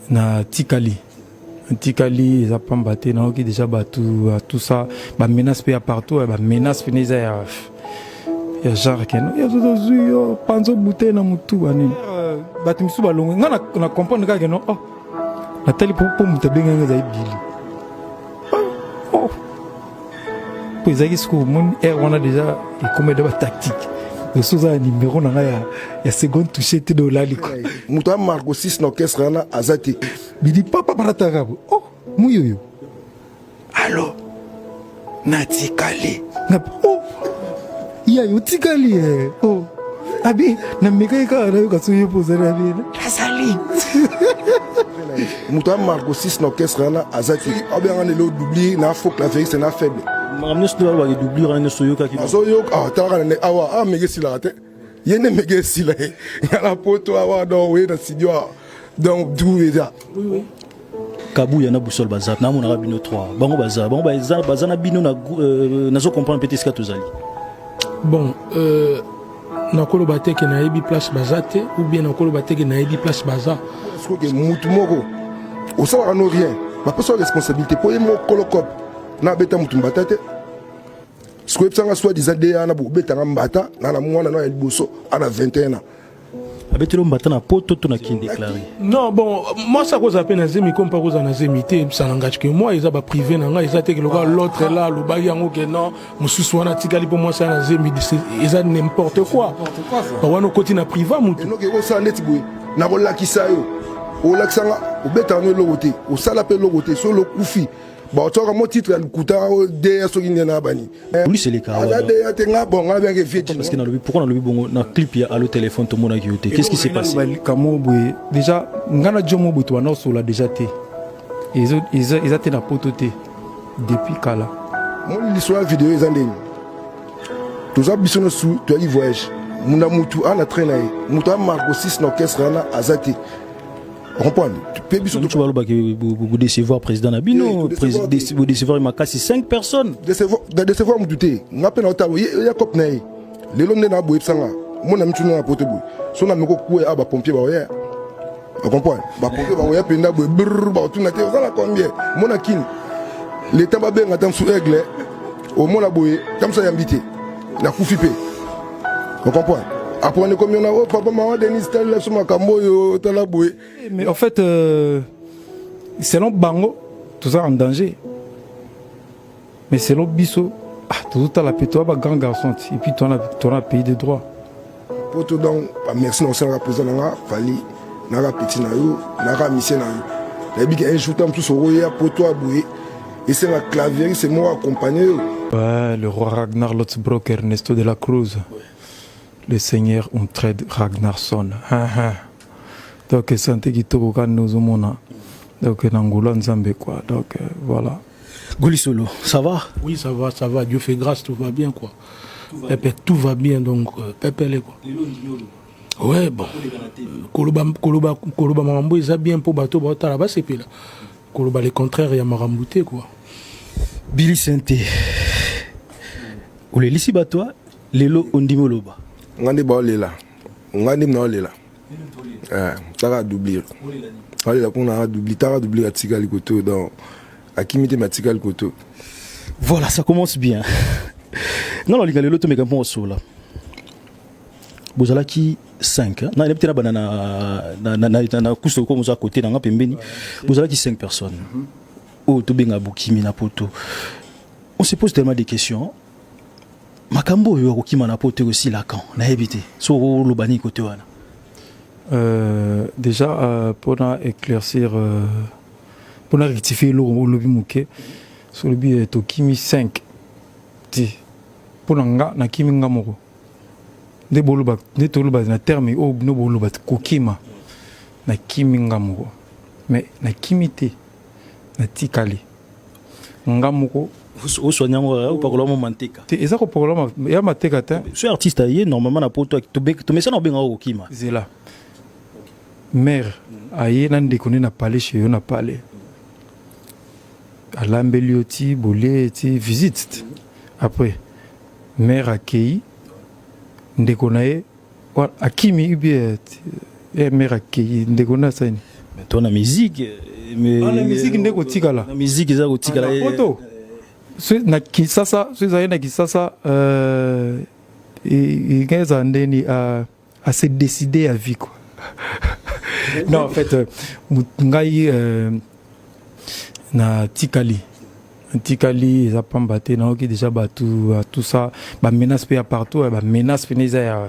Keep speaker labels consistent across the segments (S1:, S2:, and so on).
S1: na tikali tikali za pambate na oki déjà tout ça ba menace pe partout ba menace finisa ya genre ken ya zo panzo bouteille na mutu bani batu misu balongo nga na comprendre ka no oh natali pour mutu benga nga za ibili oh pour ezaki siko mon air on a déjà et comme de tactique de soza numéro na ya seconde touché te do lali ko
S2: mutu Marco 6 na orchestre na azati
S1: bidi papa barata oh muyoyo allo natikali oh iya yo tikali oh abi na meka ka na ka suye poza na bina asali
S2: mutu Marco 6 na orchestre na azati obia ngane lo doubler na faux clavier c'est na faible
S3: Ramne studio wa doubler na soyoka ki
S2: soyoka ah tara na awa mege sila te yene mege sila ya la poto awa do we na studio donc d'où déjà
S3: oui Kabou yana boussole bazap na mona bino 3 bango baza na bino na zo comprendre peut-être ce que tozali
S4: bon na kolo bateke na yebi place bazate ou bien na kolo bateke na yebi place baza
S2: parce que mutu moko au savoir no rien ba personne responsabilité pour mo kolokop na beta mutu mbatate ce que psanga soit des ADA na beta ngambata na mwana na liboso ana 21 ans
S3: abetelo mbata na poto to na kin déclaré
S4: non bon moi ça cause appelle nazemi comme pas cause nazemité ça n'engage que moi ils a ba privé na nga ils a te que l'autre là le bagi yango que non mususu wana tikali pour moi ça nazemi ils a n'importe quoi ba wana côté na privé mutu
S2: no ke ko sa net boy na ko lakisa yo o laksanga o beta no logoté o sala pe logoté so lo kufi ba tu as mon titre kuta de so ginena na bani
S3: lui c'est les cas
S2: ala de ya te nga bon nga bien que vieux
S3: parce que pourquoi na le bongo na clip ya allo téléphone to mona kiote qu'est-ce qui s'est passé
S1: kamo boy déjà ngana jomo boy to na so la déjà te ils étaient na pototé depuis kala
S2: mon l'histoire vidéo ils andeni tous a bisono sous tu as voyage muna mutu ana traîner mutu Marco 6 na orchestre na azati comprendre
S3: tu vas le décevoir président Nabino vous décevoir makasi 5 personnes
S2: décevoir mu douter ngape na otabo ya cop na le londe na boy sanga mona mtu na pote boy so na meko kuwe aba pompier ba ya comprendre ba pompier ba ya penda boy ba tu na te za la combien mona kin l'état ba benga tam sous aigle au mona boy comme ça yambité na kufipe comprendre après on est comme on a papa maman Denis tel sur ma cambo tala boy
S1: mais en fait selon bango tout ça en danger mais selon biso tout à la pétoa ba grand garçon et puis ton a pays de droit
S2: pour tout donc merci non ça président nga fali na petit na yo na mission na yo et bien un jour tam tout so ya pour toi boy et c'est la clavier c'est moi accompagné
S1: ouais le roi Ragnar Lothbrok Ernesto de la Cruz le Seigneur Uhtred Ragnarsson. Donc, santé qui toque au nous mona. Donc, Nangoula Nzambe quoi. Donc, voilà.
S3: Golisolo, ça va?
S4: Oui, ça va. Dieu fait grâce, tout va bien quoi. Pépé, tout va bien donc. Pépé, les quoi. Ouais, bon. Koloba Marambo, ils ont bien pour bateau, bateau là-bas, c'est puis là. Koloba, le contraire, il y a Marambouté quoi.
S3: Billy Santé. Ou les lissi bateau, les lots ondimoloba.
S2: ngandi ba olela ngandi na olela taka doubler olela kuna doubler taka doubler atikali koto donc akimité matikali koto
S3: voilà ça commence bien non les gars le to meka bon sola bozala ki 5 na ne peut-être na kusto ko moza côté na pembeni bozala ki 5 personnes o to benga bukimi na poto on se pose tellement des questions. Makambo yo kokima na pote aussi Lacan na évité so lo bani côté wana
S1: déjà pour éclaircir pour rectifier le lobi muke sur le bi to kimi 5 ti pour nga na kimi ngamoko de boluba de toluba na terme o no boluba kokima na kimi ngamoko mais na kimité na tikali ngamoko
S3: au soignant ou pas comment mantika
S1: et ça pour le ya mateka ta
S3: ce artiste aye normalement na poto to mesa na benga okima
S1: c'est là mère aye nan de connait na parler chez eux na parler à l'ambelioti bolé ti visite après mère accueilli de connait akimi bien mère accueilli de connait ça
S3: Mais toi, la musique. Mais
S1: la musique n'est qu'au Tigala.
S3: La musique, c'est au Tigala.
S1: Photo. Na Kisasa, na Kisasa, et 15 années à se décider à vie, quoi. Non, en fait, ngai na Tikali. Tikali, ils ont pas battu, non, qui déjà battu, tout ça, bah menace pays partout, bah menace fini ça ya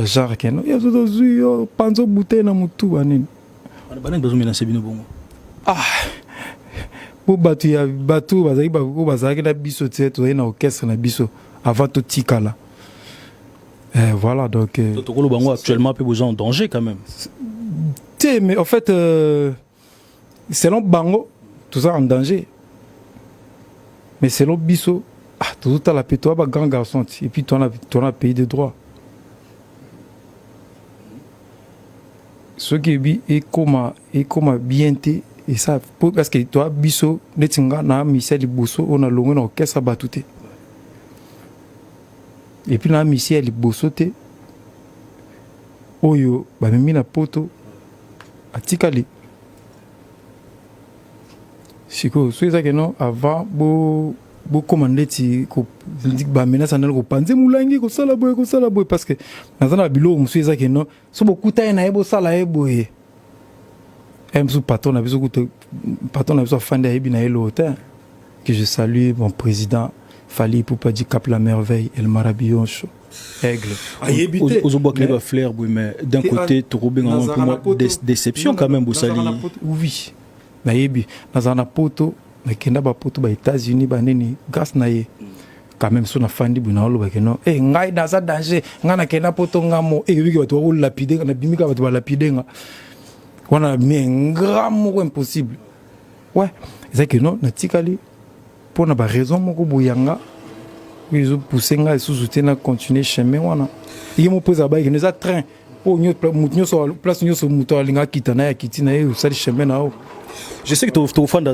S1: genre que non, ya tout zo panzo bouteille na mutu banini.
S3: Banane besoin menacer bino bongo.
S1: Ah. Pour battu ya battu, bazaki ba ko bazaki na biso tete, to na orchestre na biso avant tout Tikala. Voilà donc.
S3: Tokolo bango actuellement peu besoin en danger quand même.
S1: Mais en fait, selon bango, tout ça en danger. Mais selon Bisso, tout à la paix, toi, grand garçon, et puis toi, on a pays de droit. Ce qui est comme bien été, et ça, parce que toi, Bisso, Netinga, na Michel Bosso, on a l'ongé dans l'orchestre batouté. Et puis, na Michel Bosso, Oyo, bah, même na poto, à Tikali. Siko, c'est ça que non, avant, beau commander ti ko ba menace na ko panze mulangi ko sala boy parce que dans un bilo monsieur ça que non, so beaucoup ta na ebo sala ebo e. Sous patron na biso patron na biso fan de ebi na elo hôtel que je salue mon président Fali Poupa Cap la merveille El Marabillon Aigle.
S3: Aux obois que les flair mais d'un côté trop bien un peu moins déception quand même Boussali.
S1: Oui. Na yebi na poto na kenda ba poto ba États-Unis ba nini grâce na ye quand même so na fandi bu na lo ba keno ngai dans ça danger ngana kenda poto ngamo wiki bato ba lapider na bimika bato ba lapider nga wana mi grand moko impossible ouais c'est que non na tikali pour na ba raison moko buyanga ils ont poussé nga sous soutien continuer chemin wana il mo poser ba que nous a train pour nous sur place nous sur moto alinga kitana ya kitina e sali chemin na o.
S3: Je sais que tu es fan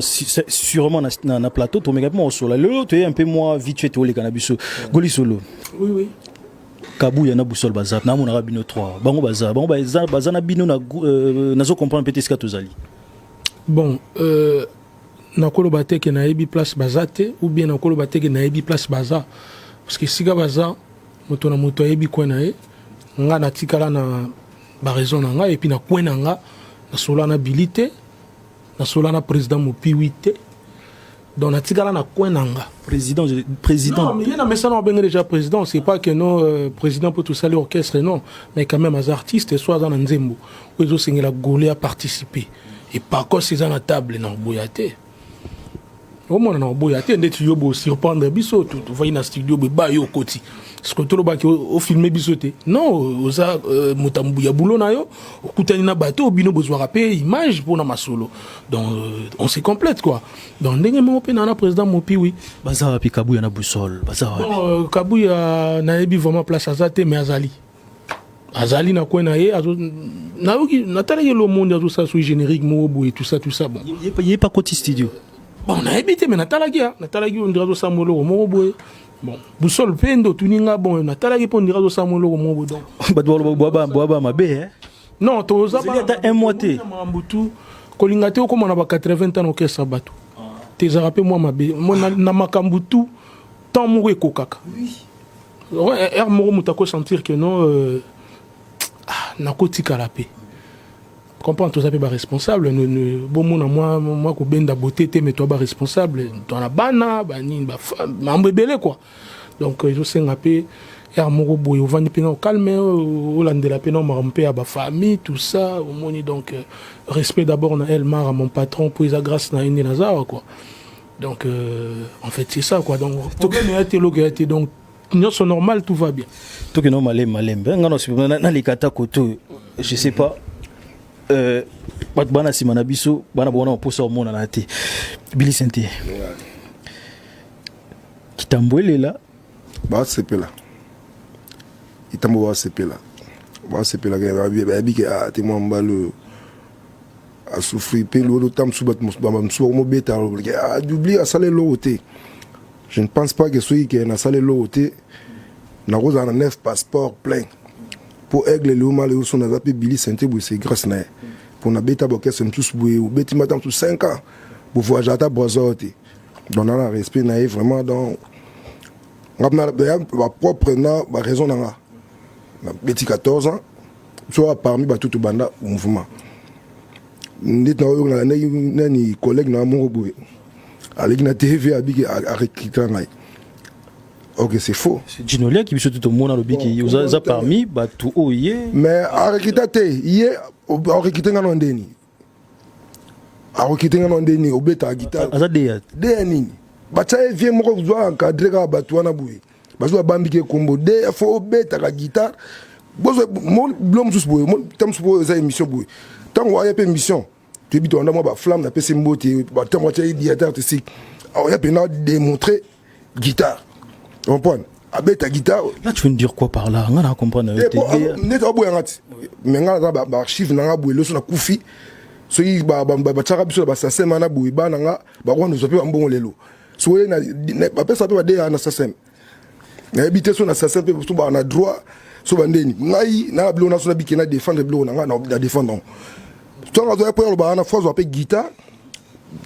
S3: sûrement dans le plateau, tu es également au solo. Là, tu es un peu moins vite fait, tu es au cannabis. Goli solo.
S4: Oui.
S3: Kabou, il y a un boussole bazar, na mon arabino 3. Bango bazar, bazar na bino na zo comprendre peut-être ce que tu as dit.
S4: Bon, na kolo bateke na ebi place bazate ou bien na kolo bateke na ebi place bazar. Parce que si ga bazar, moto na moto ebi ko na e, nga na tikala na ba raison na nga et puis na ko na nga na solo na habilité. Na solana président mopiwite donc na tigala na kwenanga
S3: président
S4: non mais il y a mais ça non bien déjà président c'est pas que non président peut tout saler orchestre non mais quand même as artistes soit dans nzembo ils ont signé la golé à participer et par contre c'est dans la table na boyate au moins na boyate ndeti yo bo surprendre biso tout voyez na studio ba yo koti ce que tout le baki au filmer bisoté non oza mutambu ya boulot na yo okutani na bateau bino besoin rapper image pour na masolo donc on se complète quoi donc ndenge mo pe na président mopi oui
S3: bazar pi kabu ya na boussole bazar
S4: bon kabu ya na ebi vraiment place azate mais azali na ko na ye na oki na tala le monde azo ça sur générique mo bo et tout ça bon
S3: il est pas côté studio
S4: bon na ebité mais na tala gi on dirait ça mo mo bo. Bon, boussole pendo tuninga bon na tala ki pondira zo samolo ko mo bodon.
S3: Boaba mabe hein.
S4: Non, to za
S3: ba un mois té.
S4: Mambutu kolinga te ko na ba 80 ans ke sabatu. Te za rappel moi mabe, moi na makambutu tant mo ko kaka. Oui. Ouais, mo mutako sentir que non na ko tikala pe. Comprends tout ça pe ba responsable bon mon moi ko benda beauté te mais toi ba responsable dans la bana ba ni ba mbebele quoi donc je sais ngapé er moko boy au vandi pena au calme au landela pena marompe à ba famille tout ça au moni donc respect d'abord na Elmar à mon patron pour isa grâce na une Nazar quoi donc en fait c'est ça quoi donc tout bien été logé donc c'est normal tout va bien
S3: tout que non malem ngano na likata koto je sais pas bana simana biso bana bona posa au monde na té Billy Senté kitambwelela
S2: ba sepela itambo ba sepela ga ba bi ke a te mo mbalo a souffrir pe lo tam subat mo beta a d'oublier à saler l'auté je ne pense pas que celui qui a salé l'auté na rose en 9 passeport plein pour aigle le mal son appelé Billy Senté c'est grâce na pour na beta orchestre tous boui ou beti matam tous 5 ans pour voyager à Brazzaville. Donc on a respect naïf vraiment dans ma propre raison na beti 14 ans soit parmi tout banda mouvement. Nit na ni collègue na mon boui. Avec na TV avec recruter ngai. Ok, c'est faux.
S3: C'est Ginolia qui veut tout le monde dans le bic qui vous a parmi bah tout oye.
S2: Mais à recruter hier à recruter na ndeni. À recruter na ndeni au beta guitare.
S3: Azadea.
S2: Deni. Bacha vient moko doit encadrer ka batu na boui. Bazo bambike kombo de faut beta ka guitare. Bozo mon blom tous boui, mon tam pour za émission boui. Tant on a pas émission. Tu dis on a moi ba flamme na PC mbote, ba tant moi diateur ici. On a pas démontrer guitare. Tu comprends? Avec ta guitare.
S3: Là, tu veux me dire quoi par là? On a compris.
S2: Net abu ngati. Mais ngala ba archive na ngabu le so na kufi. So yi ba tsara biso ba sasema na bu ba nga ba ko no so pe mbongo lelo. So na ba pesa pe ba de na sasem. Na habité so na sasem pe so ba na droit so ba ndeni. Ngai na blo na so na bikena défendre blo na na défendre. To nga zo pe ba na force ba pe guitare.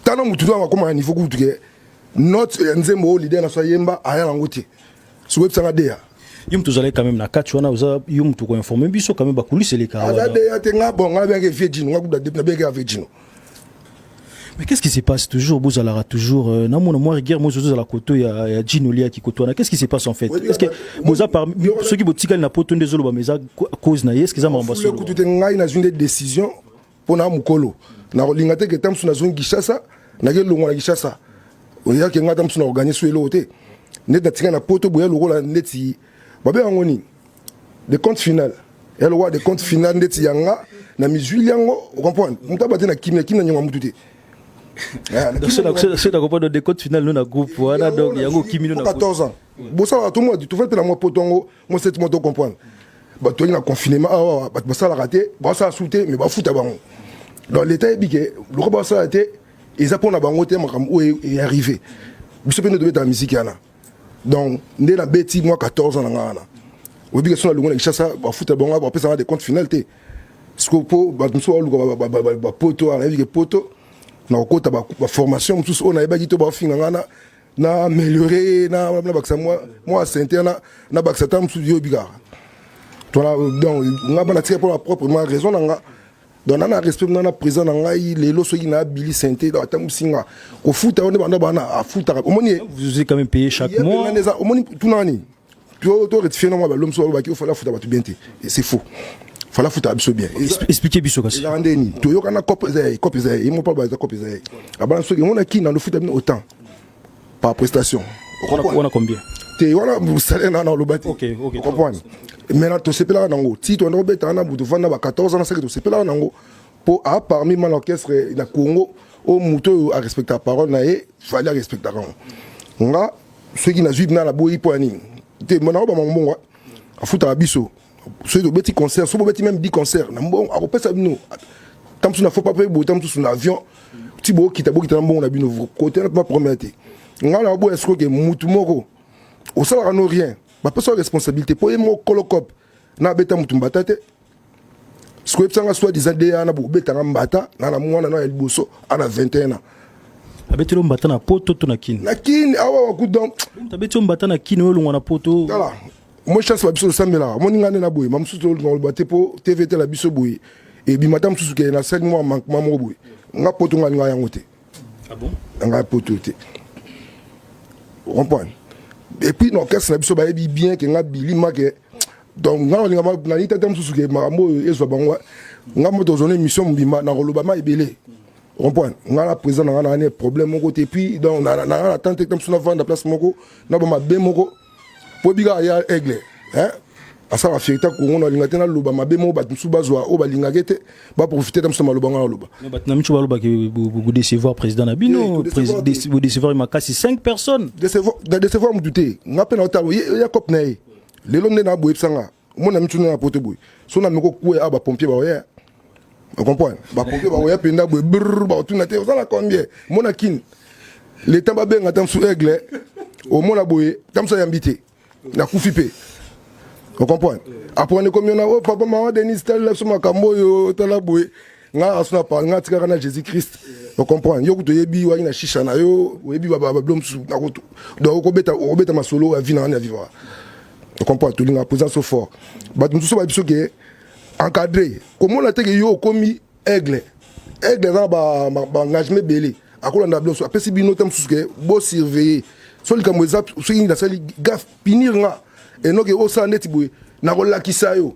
S2: Tana mutu do ko ma niveau ku tuke. Not nzembo leader na so yemba aya ngote. So web sanga dea.
S3: Yum tu zalé quand même na catch wana uza yum tu ko informer biso quand même ba coulisses les cas.
S2: Ala dea te nga bon nga bien que viejino nga kuda na bien que viejino.
S3: Mais qu'est-ce qui se passe toujours Bozalara toujours na mona moi guerre moi à la koto ya Ginolia qui kotoana qu'est-ce qui se passe en fait? Est-ce que Boza parmi ceux qui botikal na poto ndezolo ba meza cause na est-ce que ça mamba
S2: solo. Le ngai na une décision pour na mukolo. Na lingate que tamsu na zone Gishasa na ke longo na Gishasa. On y a que nga tamsu na organiser sur l'autre. Net na tika na poto boya loko la neti babe ngoni de compte final et le roi de compte final neti yanga na mizuli yango on comprend muta bate na kimia nyama mutute
S3: c'est da comprendre de compte final na groupe wana donc yango kimino na
S2: 14 ans bossa tout moi tu fais na moi potongo moi cette moto comprendre ba to na confinement ba bossa la raté bossa souté mais ba futa bango dans l'état biké le roi bossa raté ils apprennent na bango te makam où est arrivé biso pe no de la musique yana. Donc, dès la bêtise, moi, 14 ans, on dit que sur la longue, ça, on fout à bon, on peut savoir des comptes finalités. Ce qu'on peut, nous sommes poto, on a vu que poto, on a côté la formation, tous on a pas dit tout bas fin, on a amélioré, moi, c'est na baksatam sous Dieu bigard. Donc, on a pas tiré pour la propre raison, donc on a respect dans la prison les lots qui na Billy Sainté dans tamusinga au foot on est bana à foot
S3: vous avez quand même payé chaque mois
S2: au moni tout nani tu rectifier non l'homme soit ba ki faut la foot ba tu bien c'est faux faut la foot absolu bien
S3: expliquer biso kasi
S2: la rendeni to yo kana copie zay ils m'ont pas ba copie zay abana so on a qui dans le foot autant par prestation
S3: on a combien
S2: te wana salaire na le bâti
S3: OK
S2: comprends. Maintenant, tu sais pas là, si tu as un bête, tu as 14 ans, tu sais pas là, pour parmi l'orchestre na Congo, au mouton à respecter la parole, il fallait respecter la parole. On a ceux qui n'ont pas la boue pour aller. Tu es mon bon, à foutre à biso. Ceux qui ont des concerts, ceux qui ont même 10 concerts, bon, à repasser à nous. Tant que tu n'as pas payé, tant que tu as un avion, tu as qui t'a bon, la bino, côté, n'a pas prometté. On a la boue, est-ce que mouton moro, au salaire, non rien. Ma personne responsabilité pour moi colocop na beta mutumbata te squep sanga soit des années na beta ngambata na na mwana na elboso ana 21 ans
S3: abetelo mbata na poto to na kin
S2: awa ku donc
S3: tabetelo mbata na kin o longwa na poto
S2: voilà moi chance ba biso samela moni ngane na boy mamsu to ngol bate po TVT la biso boy et bi madame susu ke na 5 mois manquement mo boy nga poto nga yango te
S3: ah bon
S2: nga poto te on comprend. Et puis l'orchestre na biso ba bien que nga bilima que donc nga na ni tatam susu ke mamo ezo bangwa nga mo tozone mission mbima na kolobama ebele comprendre nga la président nga na problème moko te puis donc na attente tam suna vendre place moko na ba mabe moko po biga ya aigle hein asa la fierté ko ngona linga tena loba mabe mo ba tsu bazwa o ba linga gete ba profiter tam suma loba nga loba
S3: ba na michu ba loba ke vous décevoir président Nabino président vous décevoir makasi 5 personnes
S2: décevoir mu douter nga pe na otalo ya cop na e lelo nde na boye sanga mo na michu na pote boye so na meko kuwe aba pompier ba oya on comprend ba pompier ba oya penda boye ba tuna te ça la combien mo na kin le temps ba benga tam sou aigle au mo na boye tam sa yambité na kufipe. On comprend. Après on est comme on a papa maman Denis tel là sur ma cambo yo talaboué. nga asuna pa nga tika kana Jésus Christ on comprend yo kuto yebi wa ina shisha na yo yebi ba blom su na ko do ko beta masolo ya vina na vivre on comprend tout linga présence au fort ba tout so ba biso ke encadré comment la teke yo komi aigle za ba engagement belé akola na blom su apesi bino tam su ke bo surveiller so li kamwe za so inga sali gaf pinir nga et non que o sa neti boy na ko lakisa yo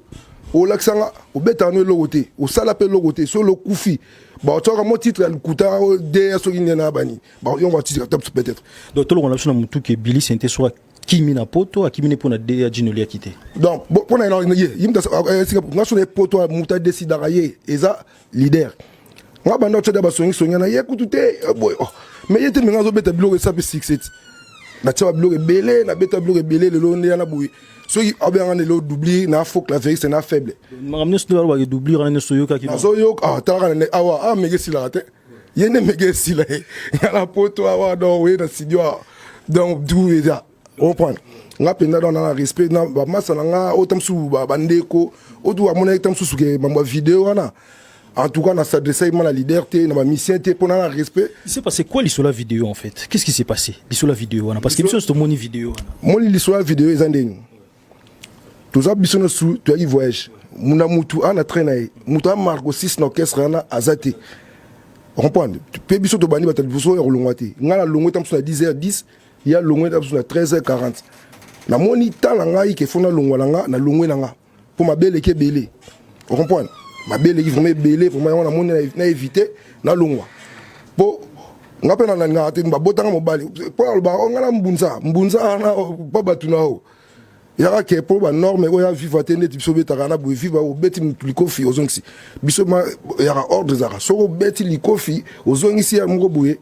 S2: o laksanga o beta no logote o sala pe logote so lo kufi ba to ka mo titre al kuta de so ginena na bani ba yo va titre top peut-être
S3: donc to lo na suna mutu ke Billy sente so kimi na poto akimi ne pona de Jino li akite
S2: donc pona na yimta nga so ne poto muta décidera ye eza leader nga banda to da ba songi na ye kutute boy mais yete nga zo beta bilo sa pe 67 na tia bilo belé na beta bilo belé le lo na boy so il a bien le doubler na faut que la vérité c'est faible
S3: maramne so do ba doubler ran so yo ka ki
S2: so yo ta ran awa mege sila te yene mege sila ya la poto awa do we na studio donc d'où est là on prend nga penda dans la respect na ba masala nga otam su ba bandeko odu wa mona tam su ke ba vidéo wana en tout cas, on s'adresse à la liberté, à la mission, pour le respect.
S3: Il s'est passé quoi l'histoire de la vidéo en fait? Qu'est-ce qui s'est passé l'histoire de la vidéo? Parce que c'est mon vidéo.
S2: Moi, l'histoire de la vidéo, c'est un tout ça, bisous sous, tu as eu voyage. Mouna moutou an a traîné. Moutou an marque aussi son orchestre an a zaté. On comprend. Tu peux bisous de bani batal bisous et relongate. Nga la longue tam sur la 10h10, il y a longue tam sur la 13h40. Na moni ta la nga qui font na longue na longue nga. Pour ma belle qui belé. On comprend. Ma belle qui vraiment belé, pour moi on a moni na éviter na longue. Pour nga pe na nga te ba botanga mobali. Pour ba nga na mbunza na ba batuna o. Yara ke pour ba norme o ya vivre tene biso betaka bo vivre o beti mplikofi ozongisi biso ma yara ordre zara so beti likofi ozongisi ya mgo boye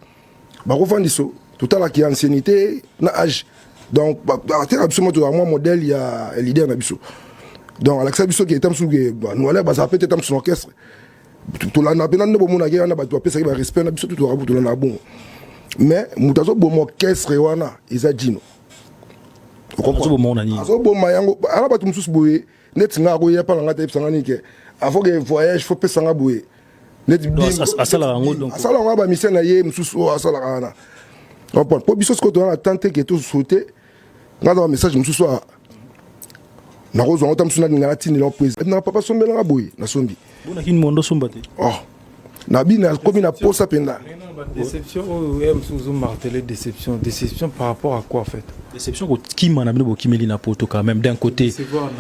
S2: ba ko fandiso totala ki ancienneté na âge donc ba tera biso mo to moi modèle ya leader na biso donc Alexa biso ki etam suge nous aller ba ça peut être son orchestre to la na pena no mo na ke na ba to pesa ba respect na biso to rabu to na bon mais mutazo bo mo orchestre wana eza Jino.
S3: Azo monani.
S2: Azo mayango ala batu mususu boye net nga ko ya pala ngata epsanga nike. Avant que voyage faut pesa nga boye. Net
S3: asala ngo donc.
S2: Asala nga ba mission na ye mususu asala kana. On peut po biso ko to na tante que tout sauter. Nga da message mususu na rozo on tamsuna ngala tini lo président. Na papa sombela nga boye na sombi.
S3: Bona kin mondo sombate.
S2: Oh. Na bina komi na posa penda.
S1: Déception, vous martelez déception par rapport à quoi en fait?
S3: Déception qui m'a amené qui Melina Poto quand même d'un côté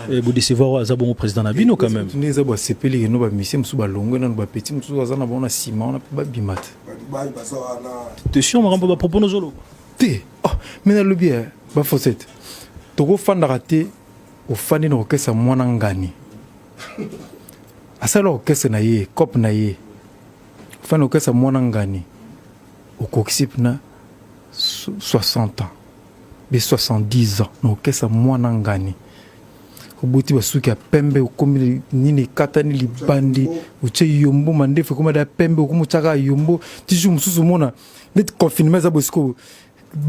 S3: vous décevoir Zabon président Nabino quand même.
S1: Nous avons CPL no ba mission sous ba longue na ba petit sous azana ba na ciment on a pas bimat.
S3: T'es sûr on va proposer zolo.
S1: Té. Oh, mais na lobi ba fosette. Toko fan raté au fan no orchestre mwana ngani. Asala orchestre na ye, cop na ye. Fan orchestre mwana ngani. Au coxip na 60 ans. Mais 70 ans. Non, qu'est-ce que moi n'angani. Au bout de ce qui a pembe, au comme ni katani li bandi, au tche yombo mande, faut comme da pembe, au comme tchaka yombo, tijou msusu mona, net confinement za bosko,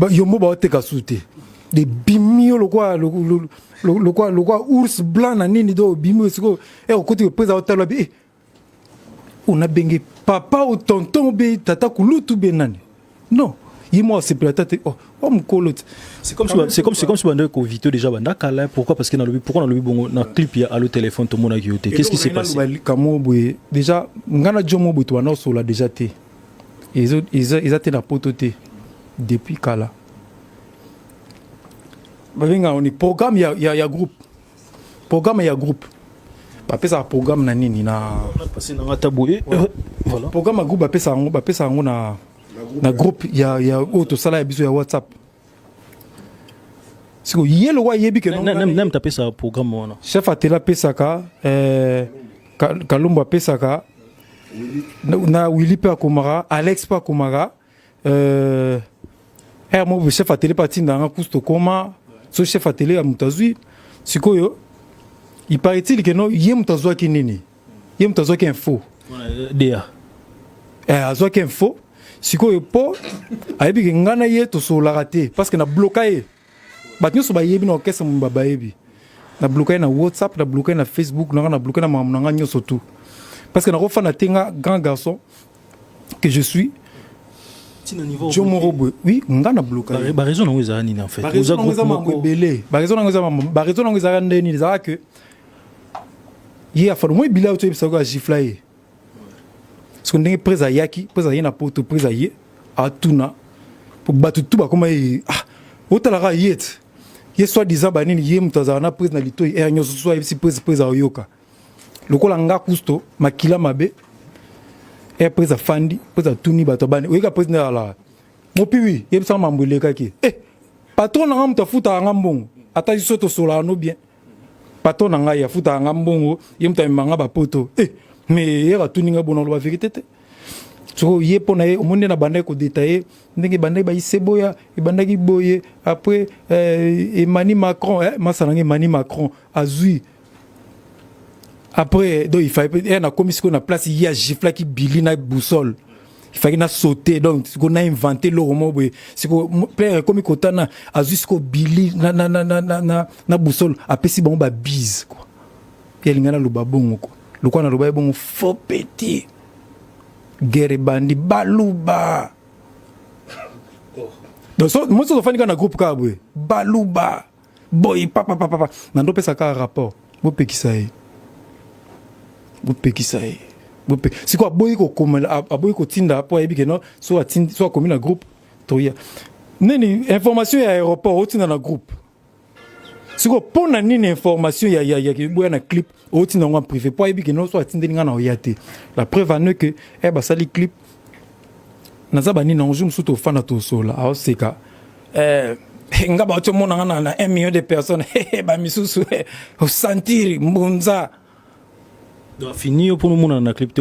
S1: yombo ba te kasute. Des bimio le quoi ours blanc na nini do bimio siko, et au côté pesa au talo bi. On a bengi papa ou tonton be tata kulutu benani. Non. Moi c'est peut-être oh mon colotte
S3: c'est comme si bande ko vito déjà banda kala pourquoi parce que dans le bon na clip il y a le téléphone tout monde qui était qu'est-ce qui s'est passé
S1: déjà ngana jomo butu wana so la déjà té ils étaient na pototé depuis kala bavinga on programme il y a groupe ba pesa programme na nini na
S3: passer na taboué
S1: voilà programme groupe ba pesa ngo na groupe ya auto sala ya biso ya WhatsApp. Siko yelo wa yebi ke non
S3: nem taper ça programme wana.
S1: Chef atela pesaka Kalumba pesaka na Willy pa komara, Alex pa komara mo chef atela patinda nga kusto koma so chef atela ya mutazui sikoyo il paraît-il que non yé mutazwa ki nini. Yé mutazwa ki info.
S3: Dia.
S1: Azwa ki info sikoyo po ayebi ke ngana ye to so la raté parce que na bloqué bat nyo so ba yebi na orchestre mba ba yebi na bloqué na WhatsApp na bloqué na Facebook na bloqué na mamna nga nyo so tout parce que na refa na tenga grand garçon que je suis Joe Morobo oui nga na bloqué
S3: ba raison nango ezala nini en fait
S1: raison nango ezala mambo belé ba raison nango ezala ndeni ezala que ye afalo moi bila auto ebisa ko giflaye parce que ndenge presa yaki presa ye na poto presa ye atuna pour battre tout ba comme ah otala yet ye soit disant banini ye mutazana na presa na lito er nyoso soit si presa oyoka lokola nga kusto makila mabe presa fandi presa tuni bato bani oyeka presa ala mopiwi ye bisa mambule kaki patron nga mutafuta nga mbongo ata isoto sola no bien patron nga ya futa nga mbongo ye mutamanga ba poto mais ye ratuni nga bono la vérité te so ye pona ye omonde na banda ko détailler ndenge banda ba iseboya e banda ki boye après Emmanuel Macron masana Emmanuel Macron azui après donc il fallait na commission na place il y a gifla qui bili na boussole il fallait na sauter donc qu'on a inventé le roman c'est que père comme kotana azui ce ko bili na boussole après si bon ba bise quoi il y a le babongo quoi le quoi na le babongo faux petit guerre bandi baluba donc moi so fani kana groupe ka boy baluba boy papa nando pesa ka rapport bo pekisaye bopekisaye bope siko aboyi ko komela aboyi ko tinda po yebi ke no so atindi so komi na groupe toya nini information ya aéroport otinda na groupe siko pona nini information ya ke boya na clip otinda ngwa privé po yebi ke no so atindi nga na oyate la preuve en est que ba sali clip nazaba nini na njum suto fana to sola a oseka nga ba oto mona nga na 1 million de personnes ba misusu o sentir mbunza
S3: fini pour nous mon na clip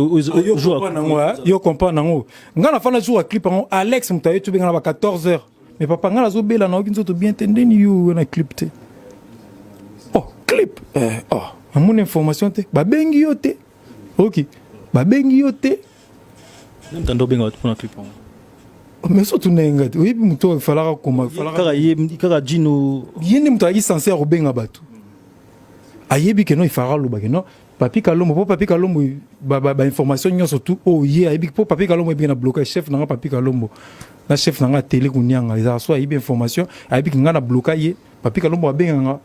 S1: yo comprendre nango nga na fana jour clip en Alex mutaye tu benga ba 14h mais papa nga zo bela na okinzo to bien tendeni yo na clip te clip mon information te ba bengi yo te OK ba bengi yo te
S3: même tando benga pour na clip
S1: mais surtout nenga oui muto falaka koma
S3: falaka kara jino
S1: yende mutaye censé robenga batu ayebi ke no ifara lo ba ke no papi kalombo ba information nyo surtout ye ayebi po papi kalombo bien na bloquer chef na papi kalombo na chef na télé kunyanga za so ayebi information ayebi nga na bloquer ye papi kalombo abenga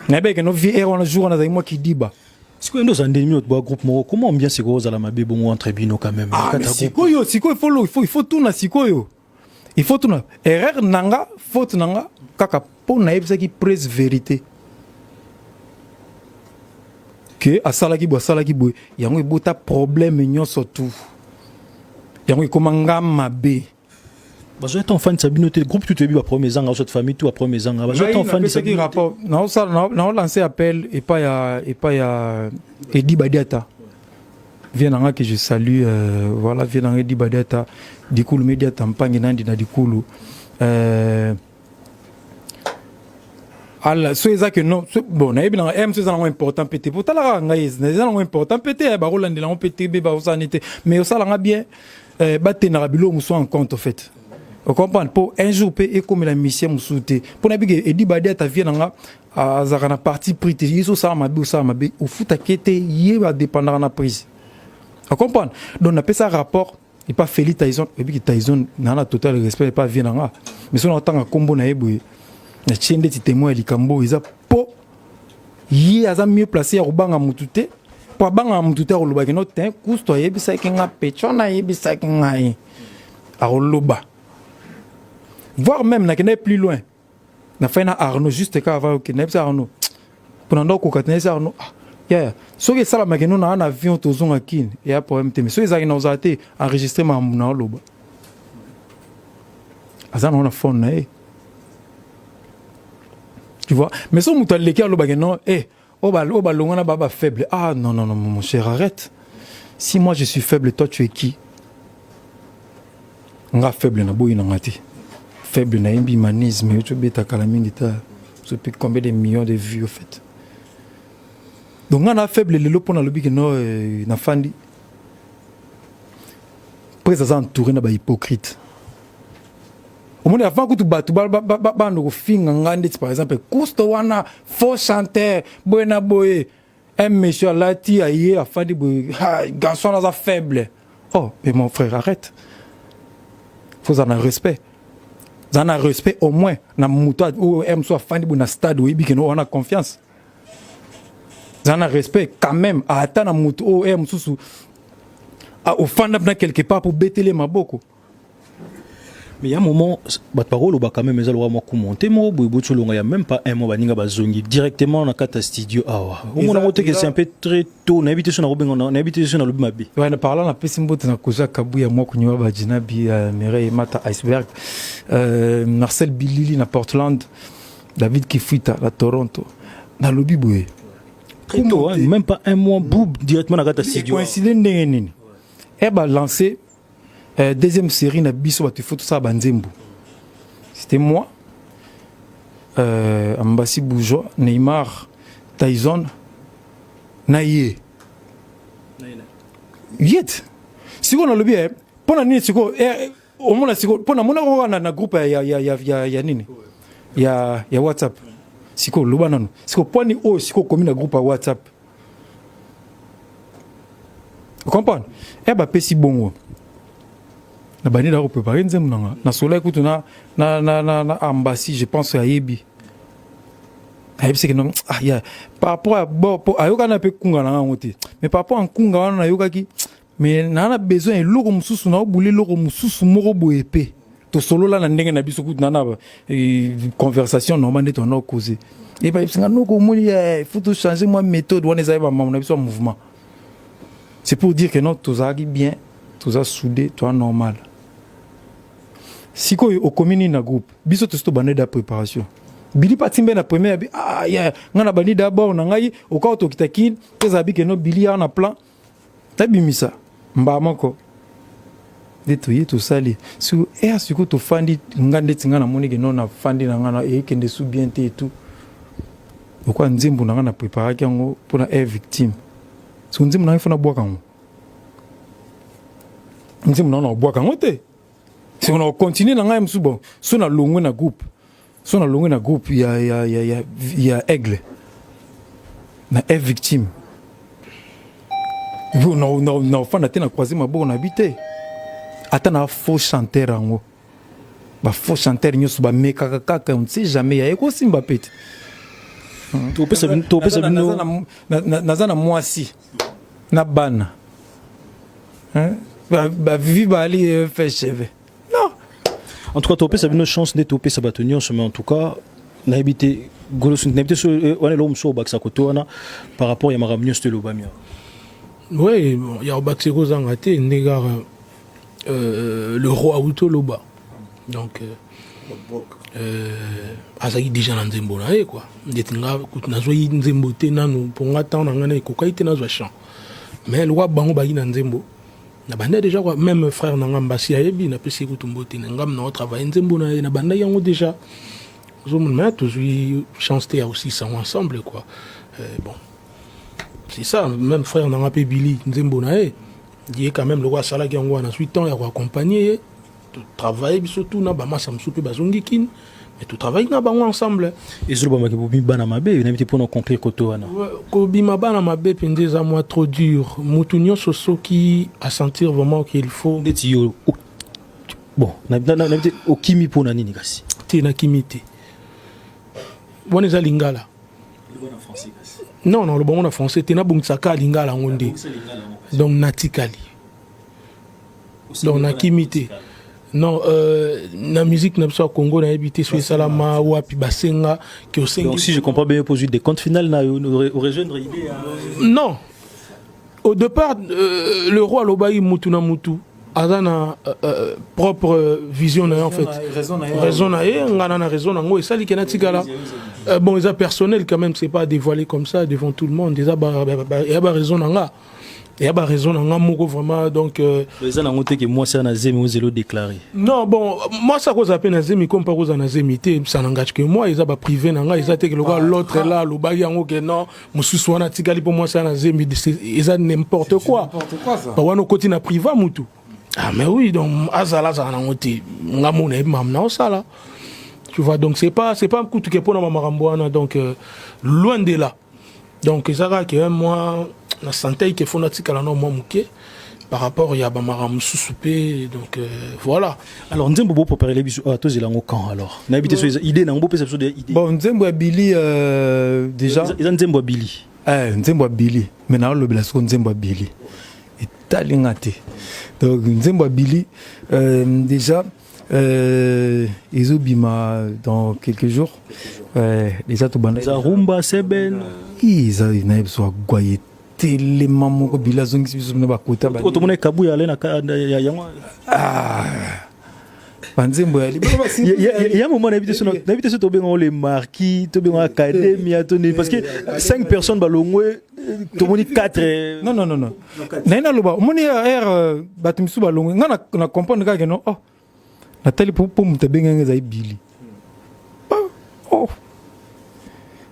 S1: na be ke no vie on a jour na moi qui dit ba
S3: siko ndo za ndemi au groupe moko comment bien c'est za la mabe bon entre bino quand même
S1: siko il faut tout na siko yo il faut tout na erreur nanga faute nanga kaka po na yebisa ki presse vérité que asalaki boy yango ebota problème nyonso tout yango ekomanga mabe
S3: bazo être enfant de sabino te groupe tu te bi ba premier zanga cette famille tout après mes zanga bazo être enfant de sabino
S1: rapport na lancer appel et pas ya Edi Badiata vient nanga que je salue voilà vient nanga Edi Badiata dikulu media tampangi nandi na dikulu alors c'est ça que non bon na ebina m c'est ça important pété pour tala nga yes na ça important pété ba rolande la on pété be ba sanité mais ça la bien ba tenara bilo muso en compte en fait on comprend pour un jour pe et comme la mission musouté pour na bige Edi Badia ta vie nga azaka na parti prité yiso ça mabe au foot akete yé va dépendre na prise on comprend donc na pesa rapport et pas Félix Tyson et puis Tyson na total respect pas vie nga mais son entend combo na eboye na tiende ti témoin likambo isa po yi aza mieux placé ya robanga mutute po banga mutute ko loba kino ten kusto yebisa kinga pechona yebisa kinga yi a loba voir même na kene plus loin na faina Arnaud juste ka avant que nebsa Arnaud pendant ko katene Arnaud so que sala makeno na avion tozonga kin ya problème te mais so ezaki na ozate enregistrement na loba azana on a phone na tu vois mais son mouton les lo bagano longona baba faible non mon cher arrête si moi je suis faible toi tu es qui nga faible na boyi na ngati faible na imbi manisme tu beta kala mingi ta so peut combien de millions de vues au fait donc nga na faible le lopo na lobi que no na fandi présent entouré na ba hypocrite au monde avant que tu batu ba no finga ngande par exemple kusto wana faux chanteur buena boye un monsieur à lati aïe a fait des garçon là faible. Oh, mais mon frère, arrête. Faut en avoir respect. En avoir respect au moins. Na muta ou aime soit fan de na stade où il on a confiance. En avoir respect quand même. À attendre na muta ou aime sous au fan de quelque part pour bêter les maboko.
S3: Mais il y a un moment, bah parole bah quand même mais alors moi commenter moi il y a même pas un mois baninga bazongi directement dans kata studio awa. Au moins on que c'est un peu très tôt, on a habité sur le mabi.
S1: Ouais, na parlant na pesimbo na koja kabuya moi kunywa ba jinabi Mireille Mata Iceberg. Marcel Bilili na Portland, David Kifuita à Toronto. Na lobby boy.
S3: Très tôt, hein, même pas un mois boum directement dans kata studio.
S1: Coïncident nini. Et bah lancé deuxième série na biso batu photo ça banzembo. C'était moi, Ambassi Bourgeois, Neymar, Tyson, Naye. Yet. Si on a le bien, pendant nini si on au moins si pendant mon na groupe ya nini. Ya WhatsApp. Si on loba nanu. Si on point o si on commune na groupe WhatsApp. Vous comprenez? Eh bah pesi bongo. Na bani da préparer nzem nanga na soleil kutu na ambassade je pense à Yebi c'est que non par rapport à bon ayoka na pe kunga na ngote mais par rapport à kunga wana na yoka ki mais na besoin loko mususu na obuli loko mususu moko boepe to solo la na ndenge na biso kutu na conversation normale to na causer et ba singa noko muli il faut tout changer moi méthode wana za ba mamu na biso mouvement c'est pour dire que non tout ça bien tout ça soudé toi normal. Si quoi au commune na groupe, biso testo bané da préparation. Bili patimbe na première ya ngana bani d'abord na ngai au cas to kitakin, tezabi que no bili na plan. Tabimisa mba moko. Détruire tout ça li. Sur et si ko to fandi ngande tinga na moni que non na fandi na ngana e kende sou bien te et tout. Pourquoi nzimbu na ngana préparer kango pour na air victime. So nzimbu na ifuna boka kango. Nzimbu na boka kango te. Si on continue dans un bon, si on a longué na groupe, il y a Aigle, na est victime. On a fait na croisé ma bonne habité. Attends un faux chanteur en haut. Bah faux chanteur nous sur mais kaka on sait jamais y a quoi simba pète.
S3: Tu peux savoir
S1: na moi si na ban. Hein? Bah vive aller faire cheveux.
S3: En tout cas, topé ça a une chance de topé ça bâtonnier mais en tout cas, on a habité sur on est l'homme sur Baxa Kotona par rapport à Maramnios de l'Obamia.
S4: Oui, il y a Baxero Zangate, Négar le roi Auto Loba. Donc, Azaki déjà dans Nzembo na quoi. Detinga kutunazoyi Nzembo te nanu pour attendre ngana ikokaite na champ. Mais le roi Bango bagi na Nzembo. Na banda déjà quoi même frère na ngambasi ayebi na pesi kutumbote na ngam na travailler Nzembo na banda yango déjà. Zo mon toujours chance te aussi ça ensemble quoi. Bon. C'est ça même frère na ngapé Billy Nzembo na il est quand même le roi Sala qui yango na 8 ans ya accompagner travailler surtout na ba massa msupe bazongikin. Mais tout travail na bango ensemble.
S3: Et zo ba makibobi bana mabe, on invité pour nous conclure koto wana.
S4: Ko bima bana mabe pendeza moi trop dur. Mutunyo soso qui à sentir vraiment qu'il faut
S3: ndeti bon, na invité au kimi pour na nini kasi.
S4: Té na kimité. Bon eza lingala.
S3: Le bon en français kasi.
S4: Non, le bon en français té na bungsaka lingala ngonde. Donc natikali. Donc na kimité. Non, la musique n'a pas Congo n'a habité sur Salama ou à Pibasenga qui au sein.
S3: Donc si je comprends bien, poser des comptes finales na au rejoindre idée.
S4: Non. Au départ, le roi Lobaï Mutuna Mutu a une propre vision en fait. Raison na ngana na raison ngo et ça li kena tigala. Bon, ils a personnel quand même, c'est pas dévoilé comme ça devant tout le monde. Ils a raison nga. Il y a raison, vraiment. Donc,
S3: moi, c'est un azemi, vous déclaré.
S4: Non, bon, moi, ça cause à peine azemi, comme par exemple, azemi, ça n'engage que moi, ils ont privé, ils ont été l'autre est là, le bagay en haut, non, monsieur Souana Tigali, pour moi, c'est un azemi, ils ont n'importe quoi.
S1: N'importe quoi, ça.
S4: Par contre, côté na privé, moutou. Ah, mais oui, donc, azala, ça n'a pas été, ça là. Tu vois, donc, c'est pas un coup de pour ma maramboana, donc, loin de là. Donc ezaka que moi la santé qui font natika na moi muké par rapport ya ba maramu soupé donc voilà.
S3: Alors nzembo bo préparer les bisous to zelango quand alors na habité sur idée na ngbo pesa sur des idées.
S1: Bon nzembo ya Billy déjà
S3: ils nzembo ya Billy
S1: nzembo ya Billy mais na lo bela so nzembo ya Billy etalingate donc nzembo ya Billy déjà ils obima dans quelques jours déjà to banda
S3: za rumba seben
S1: ils na besoin goyer telema moko Billy azongisi biso na bakota ba
S3: to mona kabu ya lena ya yango
S1: banzembo ya libaba
S3: ya moment na habité sur to bengo les marquis to bengo académie to parce que 5 personnes balongwe to moni 4
S1: non na loba moni batimisu balongwe nga na comprendre ka que non Nathalie pour muta benga za Billy oh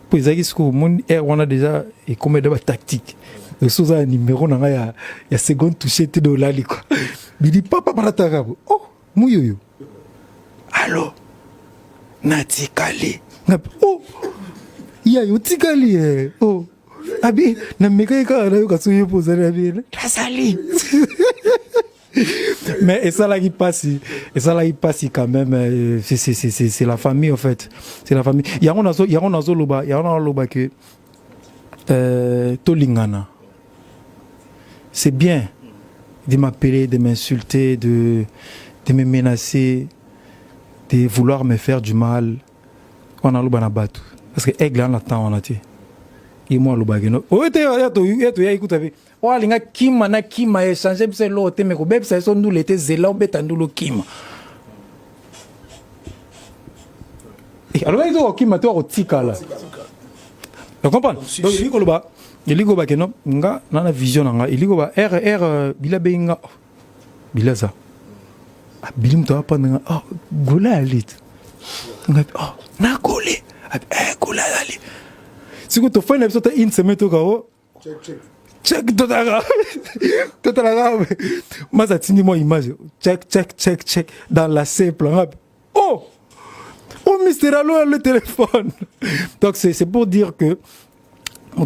S1: pour ça qu'est-ce que mon on a déjà et comme de tactique le sous un numéro na ya seconde touché te do lali quoi Billy papa parataka oh muyoyo allo natikali oh ya yo tikali oh abi na meka ka na yo ka suyo poza na bi tasali mais et ça là qui passe quand même c'est la famille en fait c'est la famille il y a on loba que tolingana c'est bien de m'appeler de m'insulter de me menacer de vouloir me faire du mal on a loba na batu parce que aigle en attend on a été et moi loba que non ya écoute avec oalinga kima na kima échanger bise lo te me ko bebisa so ndule te zela obeta ndulo kima alors ils ont kima to otikala tu comprends donc il ligo ba que non nga na vision nga il ligo ba r bila benga bila za bilim to apa nga gola alit nga na gole gola ali siko to fana episode une semaine to ka check totala mas atini mo image check dans la simple oh Mister Allo le téléphone donc c'est pour dire que on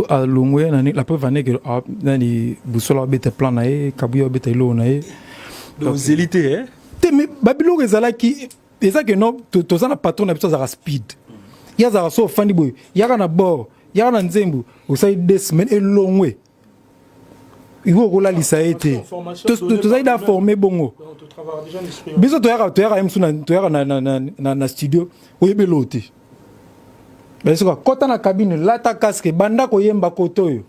S1: a longwe la preuve année que nani busola bete plan nae kabuyo bete lo nae
S3: donc zélité hein
S1: mais babilo ezala ki eza que non to ça na patron na biso za speed ya za so fandi boy ya na bord ya na nzembo osai 2 semaines et longwe il faut que ça été tout ça il a formé bongo biso to yaka na studio oyebe lote parce que kota na cabine lata casque banda ko yemba kotoyo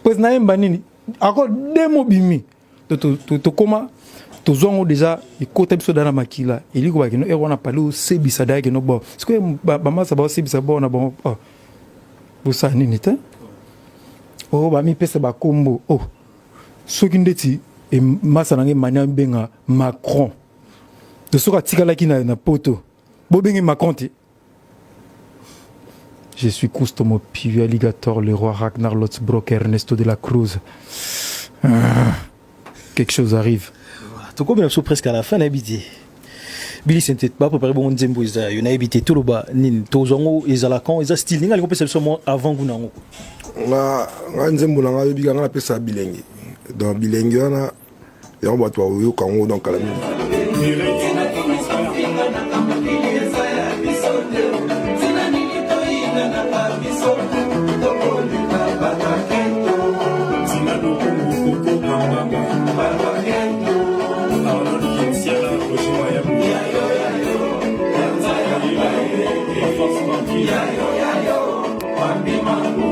S1: pues na yemba nini ako demo bimi to koma to zongo déjà et kota biso dana makila ili ko ba kino on a parlé au sebisa da que no bon parce que ba masa ba sebisa bon na bon vous ça nini te ba mi pesa ba kombo soki ndeti e masa nange mania benga Macron de soka tikala ki na poto bo benga Macron ti je suis Customo Pivia Alligator le roi Ragnar Lothbrok Ernesto de la Cruz quelque chose arrive
S3: to comme on presque à la fin habité Billy c'était pas préparé bon nzembo isa yo na habité tout le bas nin to zongo ezala quand eza style ninga ko pesa seulement avant gunango
S2: nga nzembo na nga yobi nga na pesa bilenge dans bilenge wana ya on va toi yo kango donc à la
S5: Yeah.